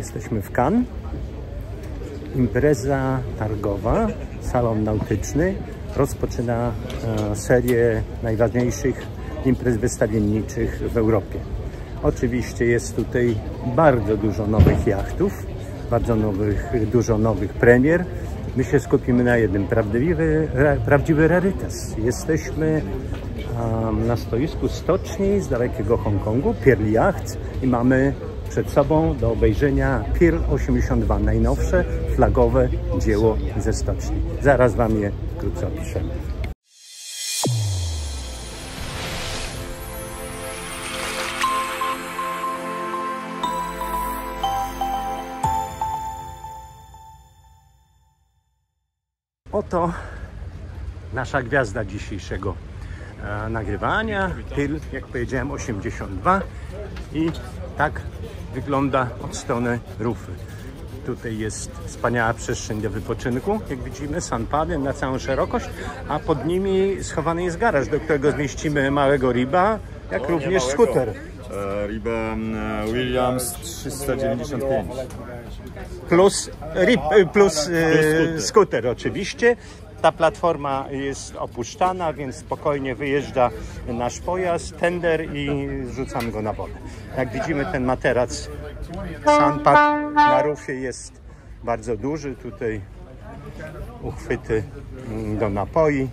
Jesteśmy w Cannes. Impreza targowa, salon nautyczny rozpoczyna serię najważniejszych imprez wystawienniczych w Europie. Oczywiście jest tutaj bardzo dużo nowych jachtów, dużo nowych premier. My się skupimy na jednym, prawdziwy rarytas. Jesteśmy na stoisku stoczni z dalekiego Hongkongu, Pearl Yacht, i mamy przed sobą do obejrzenia Pearl 82, najnowsze flagowe dzieło ze stoczni. Zaraz Wam je wkrótce opiszemy. Oto nasza gwiazda dzisiejszego nagrywania, Pearl, jak powiedziałem, 82, i tak wygląda od strony rufy. Tutaj jest wspaniała przestrzeń do wypoczynku, jak widzimy, sandpady na całą szerokość, a pod nimi schowany jest garaż, do którego zmieścimy małego riba, jak również skuter. Riba Williams 395. Plus skuter oczywiście. Ta platforma jest opuszczana, więc spokojnie wyjeżdża nasz pojazd, tender, i zrzucamy go na wodę. Jak widzimy, ten materac sandpad na rufie jest bardzo duży. Tutaj uchwyty do napoi.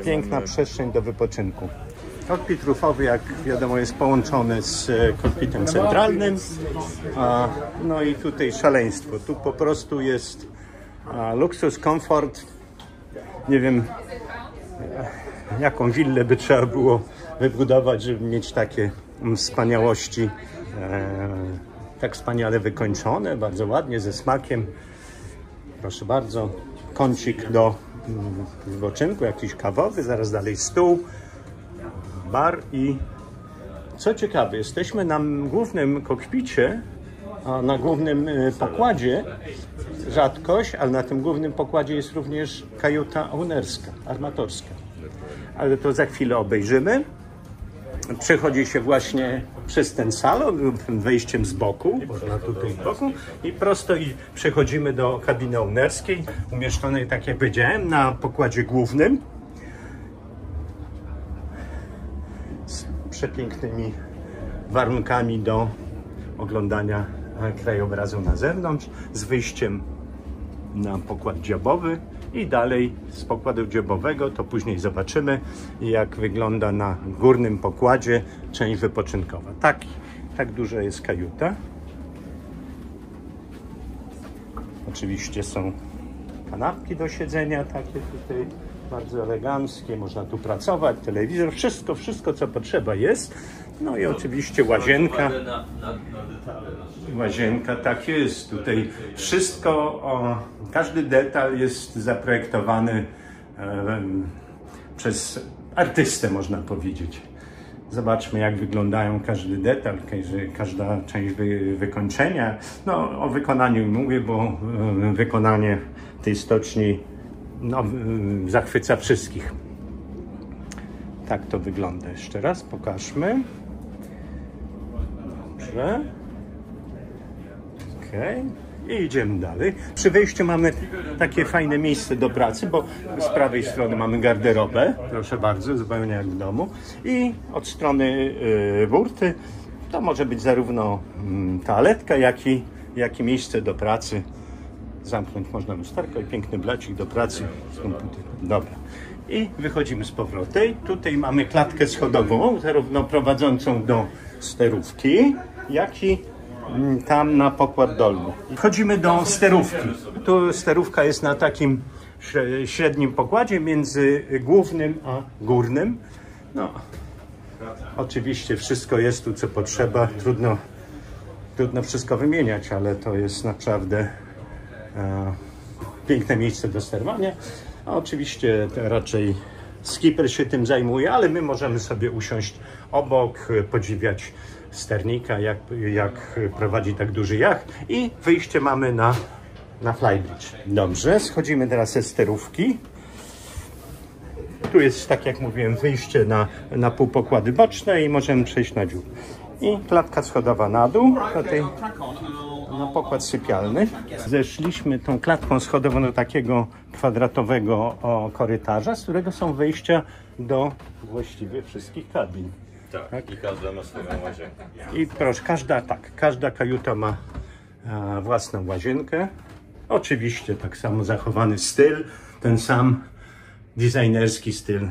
Piękna przestrzeń do wypoczynku. Kokpit rufowy, jak wiadomo, jest połączony z kokpitem centralnym. No i tutaj szaleństwo. Tu po prostu jest luksus, komfort. Nie wiem, jaką willę by trzeba było wybudować, żeby mieć takie wspaniałości, tak wspaniale wykończone, bardzo ładnie, ze smakiem. Proszę bardzo, kącik do wypoczynku, jakiś kawowy, zaraz dalej stół, bar. I co ciekawe, jesteśmy na głównym kokpicie, a na głównym pokładzie rzadkość, ale na tym głównym pokładzie jest również kajuta ownerska, armatorska. Ale to za chwilę obejrzymy. Przechodzi się właśnie przez ten salon, wejściem z boku, można tutaj z boku, i prosto przechodzimy do kabiny ownerskiej, umieszczonej, tak jak powiedziałem, na pokładzie głównym. Z przepięknymi warunkami do oglądania krajobrazu na zewnątrz, z wyjściem na pokład dziobowy, i dalej z pokładu dziobowego to później zobaczymy, jak wygląda na górnym pokładzie część wypoczynkowa. Tak duża jest kajuta. Oczywiście są kanapki do siedzenia, takie tutaj bardzo eleganckie, można tu pracować, telewizor, wszystko co potrzeba jest. No i oczywiście łazienka. Łazienka, tak jest. Tutaj wszystko, każdy detal jest zaprojektowany przez artystę, można powiedzieć. Zobaczmy, jak wyglądają każdy detal, każda część wykończenia. No, o wykonaniu mówię, bo wykonanie tej stoczni zachwyca wszystkich. Tak to wygląda. Jeszcze raz pokażmy. Dobrze. Okay. I idziemy dalej. Przy wejściu mamy takie fajne miejsce do pracy, bo z prawej strony mamy garderobę, proszę bardzo, zupełnie jak w domu, i od strony burty to może być zarówno toaletka, jak i miejsce do pracy. Zamknąć można lusterko i piękny blacik do pracy z komputerem. Dobra. I wychodzimy z powrotem. Tutaj mamy klatkę schodową, zarówno prowadzącą do sterówki, jak i tam na pokład dolny. Wchodzimy do sterówki. Tu sterówka jest na takim średnim pokładzie między głównym a górnym. No, oczywiście wszystko jest tu, co potrzeba. Trudno wszystko wymieniać, ale to jest naprawdę piękne miejsce do sterowania. A oczywiście raczej skipper się tym zajmuje, ale my możemy sobie usiąść obok, podziwiać sternika, jak prowadzi tak duży jacht, i wyjście mamy na flybridge. Dobrze, schodzimy teraz ze sterówki. Tu jest, tak jak mówiłem, wyjście na półpokłady boczne i możemy przejść na dziób. I klatka schodowa na dół do tej na pokład sypialny. Zeszliśmy tą klatką schodową do takiego kwadratowego korytarza, z którego są wejścia do właściwie wszystkich kabin. Tak. I każda ma swoją łazienkę. I proszę, każda kajuta ma własną łazienkę. Oczywiście tak samo zachowany styl, ten sam designerski styl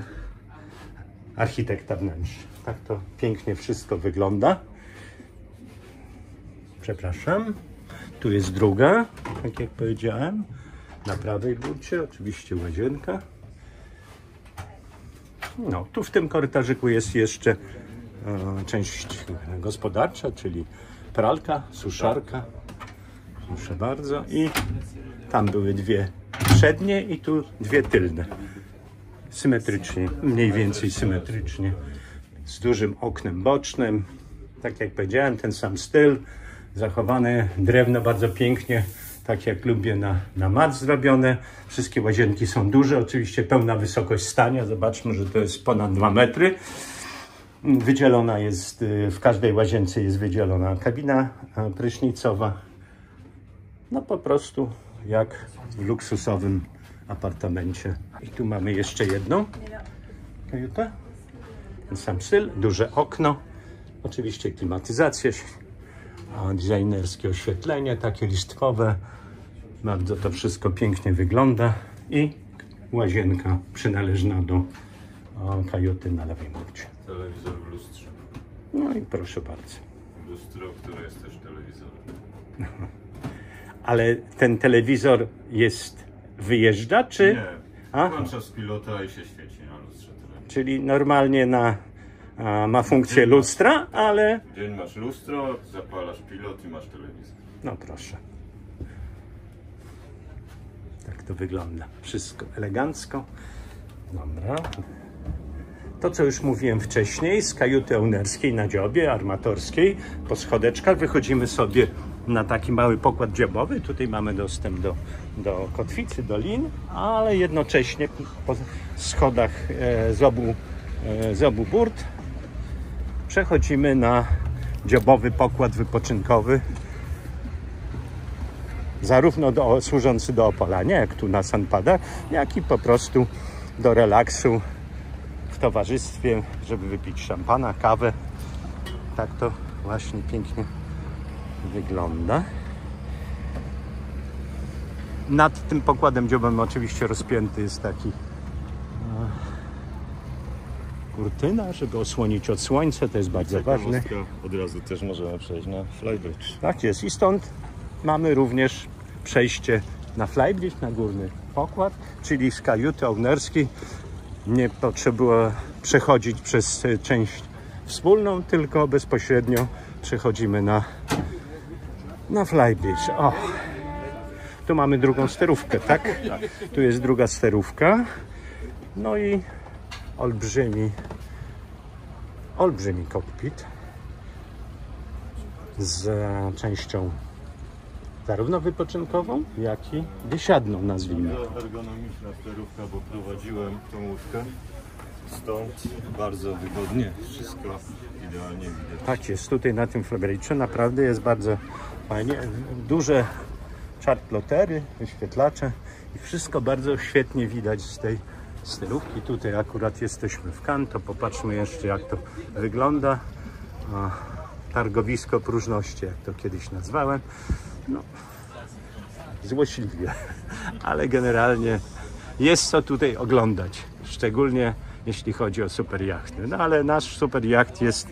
architekta wnętrz. Tak to pięknie wszystko wygląda. Przepraszam. Tu jest druga, tak jak powiedziałem. Na prawej burcie oczywiście łazienka. No, tu w tym korytarzyku jest jeszcze część gospodarcza, czyli pralka, suszarka. Proszę bardzo. I tam były dwie przednie i tu dwie tylne. Symetrycznie, mniej więcej symetrycznie. Z dużym oknem bocznym. Tak jak powiedziałem, ten sam styl. Zachowane drewno bardzo pięknie, tak jak lubię, na mat zrobione. Wszystkie łazienki są duże, oczywiście pełna wysokość stania. Zobaczmy, że to jest ponad 2 metry. Wydzielona jest, w każdej łazience jest wydzielona kabina prysznicowa. No po prostu jak w luksusowym apartamencie. I tu mamy jeszcze jedną kajutę. Ten sam styl, duże okno. Oczywiście klimatyzacja, designerskie oświetlenie, takie listwowe. Bardzo to wszystko pięknie wygląda. I łazienka przynależna do kajuty na lewej burcie. Telewizor w lustrze. No i proszę bardzo. Lustro, które jest też telewizorem. Ale ten telewizor wyjeżdża, czy? Nie, włącza z pilota i się świeci na lustrze telewizor. Czyli normalnie ma funkcję lustra, ale... W dzień masz lustro, zapalasz pilot i masz telewizor. No proszę. Tak to wygląda. Wszystko elegancko. Dobra. To, co już mówiłem wcześniej, z kajuty ownerskiej na dziobie armatorskiej, po schodeczkach wychodzimy sobie na taki mały pokład dziobowy. Tutaj mamy dostęp do kotwicy, do lin, ale jednocześnie po schodach z obu burt przechodzimy na dziobowy pokład wypoczynkowy, zarówno służący do opalania, jak tu na Sunpadach, jak i po prostu do relaksu w towarzystwie, żeby wypić szampana, kawę. Tak to właśnie pięknie wygląda. Nad tym pokładem dziobowym oczywiście rozpięty jest taki kurtyna, żeby osłonić od słońca, to jest bardzo ważne. Od razu też możemy przejść na flybridge. Tak jest i stąd mamy również przejście na flybridge, na górny pokład, czyli z kajuty ownerskiej nie potrzeba przechodzić przez część wspólną, tylko bezpośrednio przechodzimy na flybridge. O, tu mamy drugą sterówkę, tak? Tu jest druga sterówka. No i olbrzymi kokpit z częścią zarówno wypoczynkową, jak i wysiadną, nazwijmy. Ergonomiczna sterówka, bo prowadziłem tą łódkę. Stąd bardzo wygodnie, wszystko idealnie widać. Tak jest, tutaj na tym flybridge'u naprawdę jest bardzo fajnie. Duże chartplotery, wyświetlacze i wszystko bardzo świetnie widać z tej sterówki. Tutaj akurat jesteśmy w Cannes, to popatrzmy jeszcze, jak to wygląda. Targowisko próżności, jak to kiedyś nazwałem. No, złośliwie, ale generalnie jest co tutaj oglądać, szczególnie jeśli chodzi o superjachty. No ale nasz superjacht jest,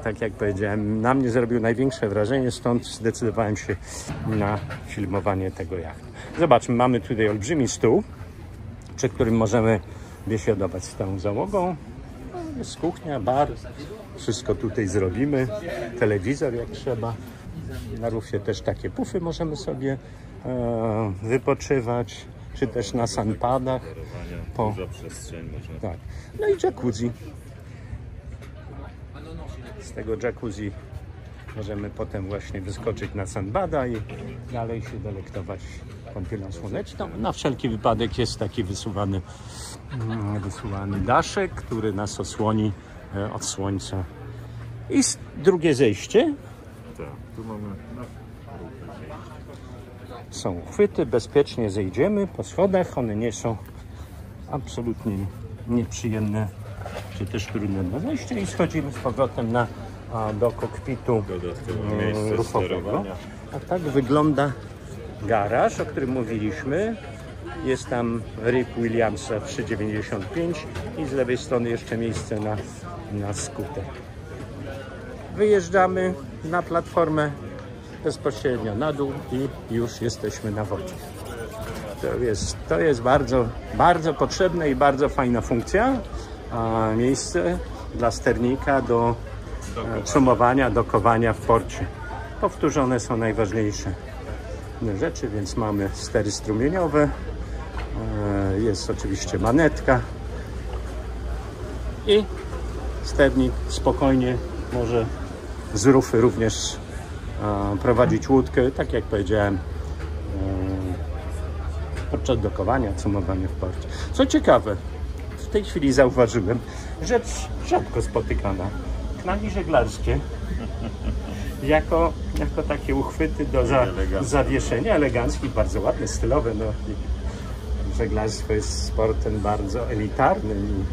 tak jak powiedziałem, na mnie zrobił największe wrażenie, stąd zdecydowałem się na filmowanie tego jachtu. Zobaczmy, mamy tutaj olbrzymi stół, przy którym możemy biesiadować z tą załogą. No, jest kuchnia, bar, wszystko tutaj zrobimy, telewizor jak trzeba. Na rufie też takie pufy możemy sobie wypoczywać, czy też na Sunpadach. Duża przestrzeń można. Tak. No i jacuzzi. Z tego jacuzzi możemy potem właśnie wyskoczyć na Sunbada i dalej się delektować kąpielą słoneczną. Na wszelki wypadek jest taki wysuwany daszek, który nas osłoni od słońca. I drugie zejście. Tak, tu mamy są uchwyty, bezpiecznie zejdziemy po schodach, one nie są absolutnie nieprzyjemne, czy też trudne do zejścia i schodzimy z powrotem do kokpitu rufowego. A tak wygląda garaż, o którym mówiliśmy. Jest tam ryb Williamsa 395 i z lewej strony jeszcze miejsce na skuter. Wyjeżdżamy na platformę bezpośrednio na dół i już jesteśmy na wodzie. To jest bardzo, bardzo potrzebne i bardzo fajna funkcja. Miejsce dla sternika do cumowania, dokowania w porcie. Powtórzone są najważniejsze rzeczy, więc mamy stery strumieniowe, jest oczywiście manetka i sternik spokojnie może z rufy również prowadzić łódkę, tak jak powiedziałem, podczas dokowania, cumowania w porcie. Co ciekawe, w tej chwili zauważyłem rzecz rzadko spotykana. Knagi żeglarskie jako takie uchwyty do zawieszenia, eleganckie, bardzo ładne, stylowe. No, żeglarstwo jest sportem bardzo elitarnym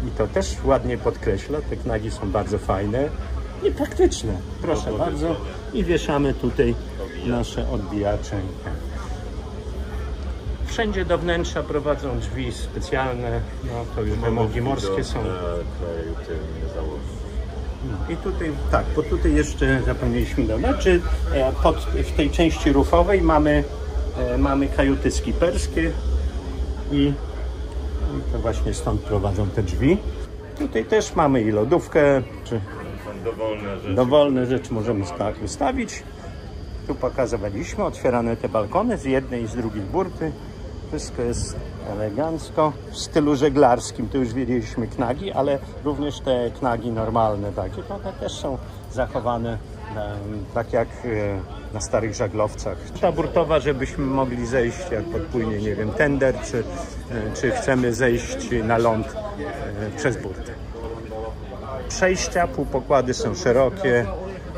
i to też ładnie podkreśla. Te knagi są bardzo fajne i praktyczne. Proszę bardzo. I wieszamy tutaj nasze odbijacze. Wszędzie do wnętrza prowadzą drzwi specjalne, no to już wymogi morskie są. I tutaj, tak, bo tutaj jeszcze zapomnieliśmy dodać, że w tej części rufowej mamy kajuty skiperskie i to właśnie stąd prowadzą te drzwi. Tutaj też mamy i lodówkę, czy dowolne rzeczy możemy tak ustawić. Tu pokazywaliśmy otwierane te balkony z jednej i z drugiej burty. Wszystko jest elegancko, w stylu żeglarskim. Tu już wiedzieliśmy knagi, ale również te knagi normalne, takie, one też są zachowane tak jak na starych żaglowcach. Ta burtowa, żebyśmy mogli zejść, jak podpłynie, nie wiem, tender, czy chcemy zejść na ląd przez burtę. Przejścia, półpokłady są szerokie,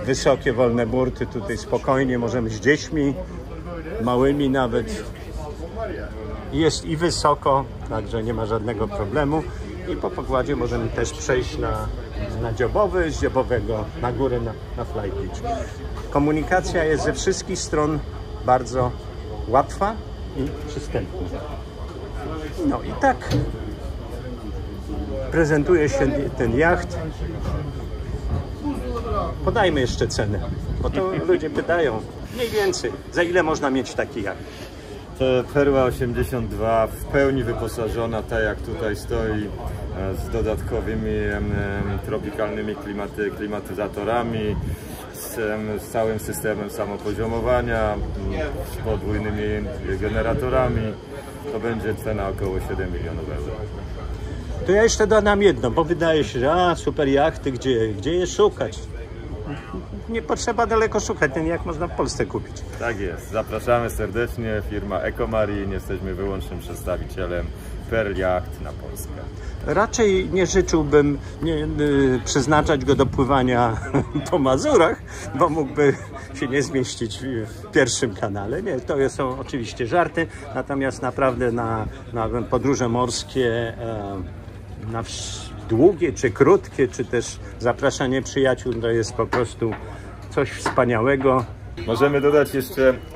wysokie, wolne burty. Tutaj spokojnie możemy z dziećmi, małymi nawet. Jest i wysoko, także nie ma żadnego problemu. I po pokładzie możemy też przejść na dziobowy, z dziobowego na górę na fly beach. Komunikacja jest ze wszystkich stron bardzo łatwa i przystępna. No i tak prezentuje się ten jacht. Podajmy jeszcze cenę, bo to ludzie pytają mniej więcej, za ile można mieć taki jacht. To Perła 82 w pełni wyposażona, tak jak tutaj stoi, z dodatkowymi tropikalnymi klimatyzatorami, z całym systemem samopoziomowania, z podwójnymi generatorami. To będzie cena około 7 milionów euro. To ja jeszcze dodam jedno, bo wydaje się, że super jachty, gdzie je szukać? Nie potrzeba daleko szukać, ten jacht można w Polsce kupić. Tak jest, zapraszamy serdecznie, firma Ecomarine, jesteśmy wyłącznym przedstawicielem Pearl Yacht na Polskę. Raczej nie życzyłbym przeznaczać go do pływania po Mazurach, bo mógłby się nie zmieścić w pierwszym kanale. Nie, to są oczywiście żarty, natomiast naprawdę na podróże morskie, na długie czy krótkie, czy też zapraszanie przyjaciół, to jest po prostu coś wspaniałego. Możemy dodać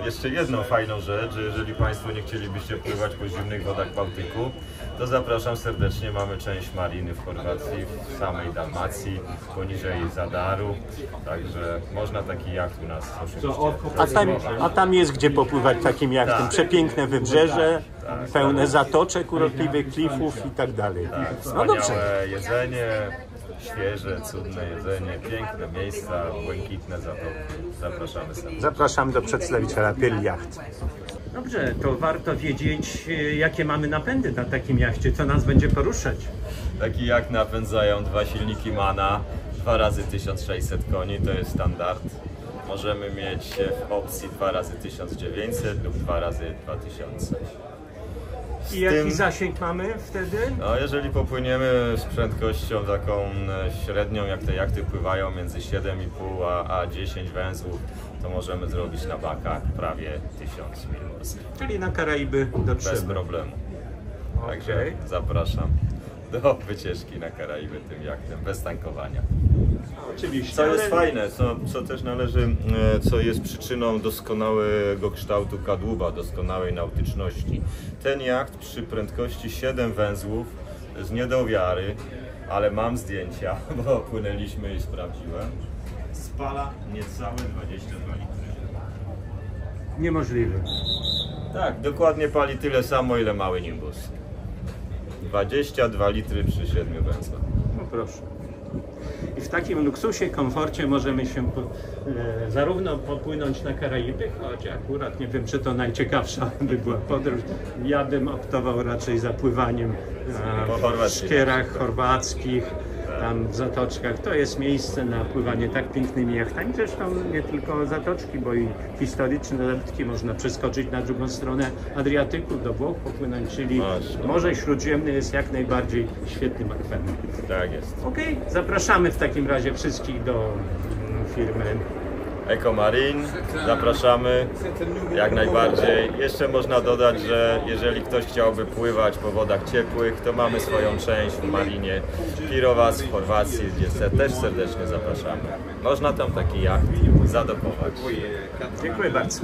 jeszcze jedną fajną rzecz, że jeżeli Państwo nie chcielibyście pływać po zimnych wodach Bałtyku, to zapraszam serdecznie. Mamy część mariny w Chorwacji, w samej Dalmacji, poniżej Zadaru, także można taki jacht u nas oczywiście a tam jest gdzie popływać takim jachtem. Tak. Przepiękne wybrzeże, pełne zatoczek, urokliwych klifów i tak dalej. Tak, wspaniałe jedzenie, świeże, cudne jedzenie, piękne miejsca, błękitne zatoki. Zapraszamy serdecznie. Zapraszam do przedstawiciela Pearl Yacht. Dobrze, to warto wiedzieć, jakie mamy napędy na takim jachcie, co nas będzie poruszać. Taki jacht napędzają dwa silniki MANA, 2 razy 1600 koni, to jest standard. Możemy mieć w opcji 2 razy 1900 lub 2 razy 2000. I jaki zasięg mamy wtedy? No, jeżeli popłyniemy z prędkością taką średnią, jak te jachty pływają, między 7,5 a 10 węzłów, to możemy zrobić na bakach prawie 1000 mil morskich. Czyli na Karaiby dotrzemy. Bez problemu. Także zapraszam do wycieczki na Karaiby tym jachtem, bez tankowania. Oczywiście. Co jest fajne, co też należy, co jest przyczyną doskonałego kształtu kadłuba, doskonałej nautyczności. Ten jacht przy prędkości 7 węzłów jest nie do wiary, ale mam zdjęcia, bo płynęliśmy i sprawdziłem. Spala niecałe 22 litry. Niemożliwe. Tak, dokładnie pali tyle samo, ile mały Nimbus. 22 litry przy 7 węzłach. No proszę. I w takim luksusie, komforcie możemy się zarówno popłynąć na Karaiby, choć akurat nie wiem, czy to najciekawsza by była podróż. Ja bym optował raczej za pływaniem w szkierach chorwackich, tam w zatoczkach. To jest miejsce na pływanie tak pięknymi jachtami. Zresztą nie tylko zatoczki, bo i historyczne zatoczki można przeskoczyć na drugą stronę Adriatyku, do Włoch popłynąć, czyli Morze Śródziemne jest jak najbardziej świetnym akwenem. Tak jest. Okej, zapraszamy w takim razie wszystkich do firmy Ecomarine, zapraszamy jak najbardziej. Jeszcze można dodać, że jeżeli ktoś chciałby pływać po wodach ciepłych, to mamy swoją część w marinie Pirowas w Chorwacji, gdzie też serdecznie zapraszamy. Można tam taki jacht zadokować. Dziękuję bardzo.